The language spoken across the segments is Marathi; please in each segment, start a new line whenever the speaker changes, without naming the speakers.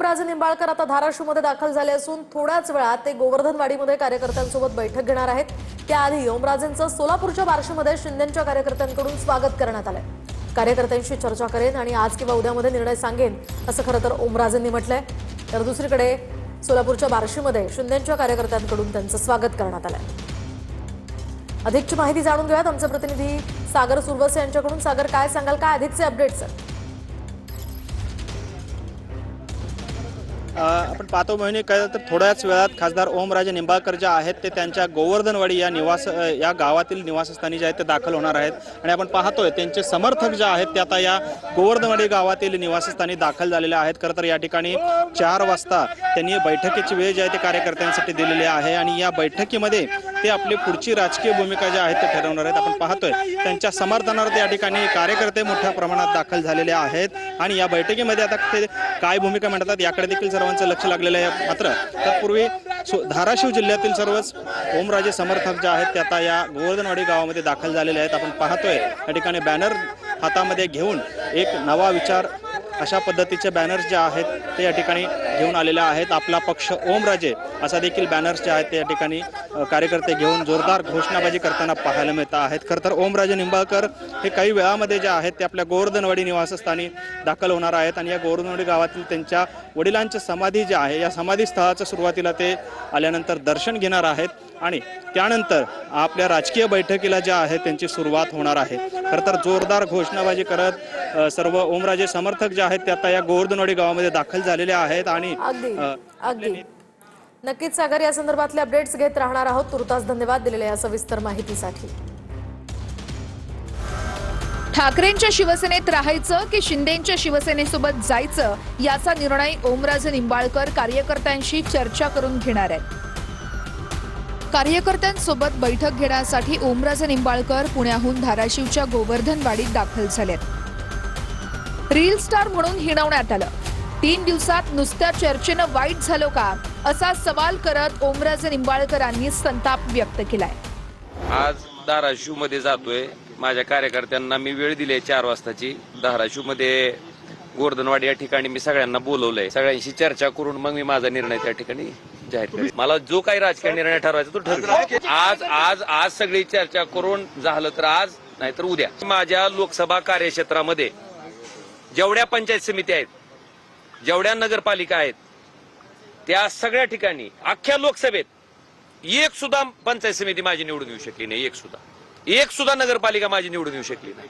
ओमराजे निंबाळकर आता धाराशिवमध्ये दाखल झाले असून थोड्याच वेळात ते गोवर्धनवाडीमध्ये कार्यकर्त्यांसोबत बैठक घेणार आहेत। त्याआधी ओमराजेंचं सोलापूरच्या बार्शीमध्ये शिंदेंच्या कार्यकर्त्यांकडून स्वागत करण्यात आलंय। कार्यकर्त्यांशी चर्चा करेन आणि आज किंवा उद्यामध्ये निर्णय सांगेन असं खरं तर ओमराजेंनी म्हटलंय। तर दुसरीकडे सोलापूरच्या बार्शीमध्ये शिंदेंच्या कार्यकर्त्यांकडून त्यांचं स्वागत करण्यात आलंय। अधिकची माहिती जाणून घेऊयात आमचे प्रतिनिधी सागर सुरवसे यांच्याकडून। सागर, काय सांगाल, काय अधिकचे अपडेट्स आहेत?
आपण पाहतो मोहिनी, काय तर थोड्याच वेळात खासदार ओमराजे निंबाळकर जे आहेत ते त्यांच्या गोवर्धनवाडी या गावातील निवासस्थानी जे आहेत ते दाखल होणार आहेत। आणि आपण पाहतोय त्यांचे समर्थक जे आहेत ते आता या गोवर्धनवाडी गावातील निवासस्थानी दाखल झालेले आहेत। खरं तर या ठिकाणी 4 वाजता त्यांनी बैठकीची वेळ जी आहे ते कार्यकर्त्यांसाठी दिलेली आहे आणि या बैठकीमध्ये ते आपली पुढची राजकीय भूमिका जी आहे ते ठरवणार आहेत। आपण पाहतोय त्यांच्या समर्थनार्थ या ठिकाणी कार्यकर्ते मोठ्या प्रमाणात दाखल झालेले आहेत आणि या बैठकीमध्ये आता ते काय भूमिका मांडतात याकडे देखील सर्वांचं लक्ष लागलेलं आहे। मात्र तत्पूर्वी धाराशिव जिल्ह्यातील सर्वच ओमराजे समर्थक जे आहेत ते आता या गोवर्धनवाडी गावामध्ये दाखल झालेले आहेत। आपण पाहतोय या ठिकाणी बॅनर हातामध्ये घेऊन एक नवा विचार अशा पद्धतीचे बॅनर्स जे आहेत ते या ठिकाणी घेऊन आलेले आहेत। आपला पक्ष ओमराजे असा देखील बॅनर्स जे आहेत ते या ठिकाणी कार्यकर्ते घेऊन जोरदार घोषणाबाजी करताना पाहायला मिळत आहेत। खरं तर ओमराजे निंबाळकर हे काही वेळामध्ये जे आहेत ते आपल्या गोवर्धनवाडी निवासस्थानी दाखल होणार आहेत आणि या गोवर्धनवाडी गावातील त्यांच्या वडिलांची समाधी जी आहे या समाधी स्थळाचं सुरुवातीला ते आल्यानंतर दर्शन घेणार आहेत आणि त्यानंतर आपल्या राजकीय बैठकीला जे आहे त्यांची सुरुवात होणार आहे। खरं तर जोरदार घोषणाबाजी करत सर्व ओमराजे समर्थक जे आहेत ते आता या गोवर्धनवाडी गावामध्ये दाखल झालेले आहेत आणि
अगदी नक्कीच सागर, या संदर्भातले अपडेट्स घेत राहणार आहोत। तुर्तास धन्यवाद दिलेल्या या सविस्तर माहितीसाठी।
ठाकरेंच्या शिवसेनेत राहायचं की शिंदेंच्या शिवसेनेसोबत जायचं याचा निर्णय ओमराजे निंबाळकर कार्यकर्त्यांशी चर्चा करून घेणार आहेत। कार्यकर्त्यांसोबत बैठक घेण्यासाठी ओमराजे निंबाळकर पुण्याहून धाराशिवच्या गोवर्धनवाडीत दाखल झालेत। रील स्टार म्हणून हिणवण्यात आलं। 3 दिवसात नुसत्या चर्चेनं वाईट झालो का असा सवाल करत ओमराजे निंबाळकरांनी संताप व्यक्त केलाय।
आज धाराशिव मध्ये जातोय। माझ्या कार्यकर्त्यांना मी वेळ दिली 4 वाजताची। धाराशिव मध्ये गोवर्धनवाडी या ठिकाणी मी सगळ्यांना बोलवलंय। सगळ्यांशी चर्चा करून मग मी माझा निर्णय त्या ठिकाणी जाहीर करेन। मला जो काही राजकीय निर्णय ठरवायचा तो ठरवेल। आज सगळी चर्चा करून झालं तर आज, नाहीतर उद्या। माझ्या लोकसभा कार्यक्षेत्रामध्ये जेवढ्या पंचायत समिती आहेत, जेवढ्या नगरपालिका आहेत, त्या सगळ्या ठिकाणी अख्ख्या लोकसभेत एक सुद्धा पंचायत समिती माझी निवडून येऊ शकली नाही। एक सुद्धा नगरपालिका माझी निवडून येऊ शकली नाही।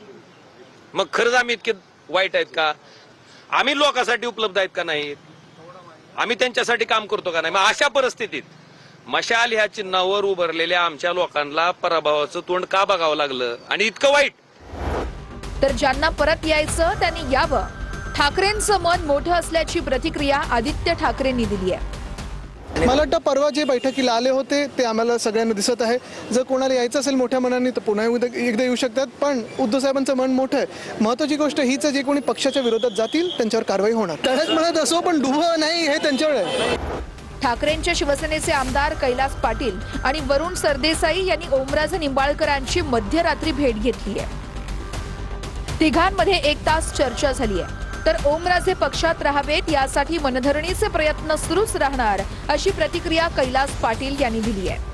मग खरंच आम्ही इतके वाईट आहेत का? आम्ही लोकांसाठी उपलब्ध आहेत का नाहीत? आम्ही त्यांच्यासाठी काम करतो का नाही? मग अशा परिस्थितीत मशाल ह्या चिन्हावर उभारलेल्या आमच्या लोकांना पराभवाचं तोंड का बघावं लागलं आणि इतकं वाईट?
तर ज्यांना परत यायचं त्यांनी यावं। ठाकरेंचं मन मोठं असल्याची प्रतिक्रिया आदित्य ठाकरेंनी दिली आहे।
मला वाटतं परवा जे बैठकीला आले होते ते आम्हाला सगळ्यांना दिसत आहे। जर कोणाला यायचं असेल मोठ्या मनाने तर पुन्हा एकदा येऊ शकतात, पण उद्धव साहेबांचं मन मोठं आहे। महत्त्वाची गोष्ट हीच आहे, जे कोणी पक्षाच्या विरोधात जातील त्यांच्यावर कारवाई होणार। तळ्यात म्हणत असो पण डुबं नाही हे त्यांच्यावर आहे।
ठाकरेंच्या शिवसेनेचे आमदार कैलास पाटील आणि वरुण सरदेसाई यांनी ओमराजे निंबाळकरांची मध्यरात्री भेट घेतली आहे। तिघांमध्ये 1 तास चर्चा झाली आहे। तर ओमराजे पक्षात राहावेत यासाठी मनधरणीचे प्रयत्न सुरूच राहणार अशी प्रतिक्रिया कैलास पाटील यांनी दिली आहे।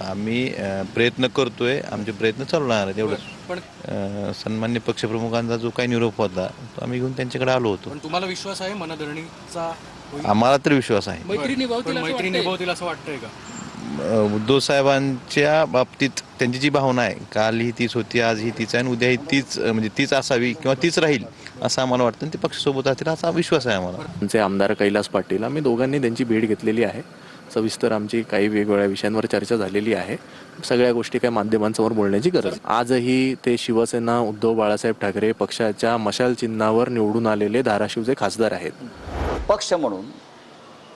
आम्ही प्रयत्न करतोय, आमचे प्रयत्न चालू राहणार आहेत एवढंच। पण सन्मान्य पक्षप्रमुखांचा जो काही निरोप होता तो आम्ही घेऊन त्यांच्याकडे आलो होतो।
पण तुम्हाला विश्वास आहे मनधरणीचा?
आम्हाला तर विश्वास आहे।
मैत्री निभावतील असं वाटतंय का?
उद्धव साहेबांच्या बाबतीत त्यांची जी भावना आहे, काल ही तीच होती, आज ही तीच आहे आणि उद्या ही तीच, म्हणजे तीच असावी किंवा तीच राहील असं आम्हाला वाटतं। ते पक्षासोबत असतील असा विश्वास आहे आम्हाला।
आमचे आमदार कैलास पाटील, आम्ही दोघांनी त्यांची भेट घेतलेली आहे। सविस्तर आमची काही वेगवेगळ्या विषयांवर चर्चा झालेली आहे। सगळ्या गोष्टी काही माध्यमांसमोर बोलण्याची गरज। आजही ते शिवसेना उद्धव बाळासाहेब ठाकरे पक्षाच्या मशाल चिन्हावर निवडून आलेले धाराशिवचे खासदार आहेत।
पक्ष म्हणून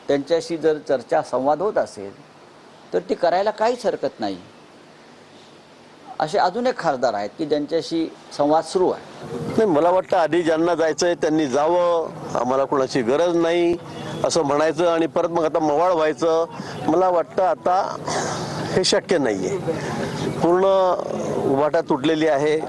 त्यांच्याशी जर चर्चा संवाद होत असेल तर ती करायला काहीच हरकत नाही। असे अजून एक खासदार आहेत की ज्यांच्याशी संवाद सुरू आहे।
नाही, मला वाटतं आधी ज्यांना जायचंय त्यांनी जावं, आम्हाला कोणाची गरज नाही असं म्हणायचं आणि परत मग आता मवाळ व्हायचं, मला वाटतं आता हे शक्य नाहीये। पूर्ण उभाटा तुटलेली आहे।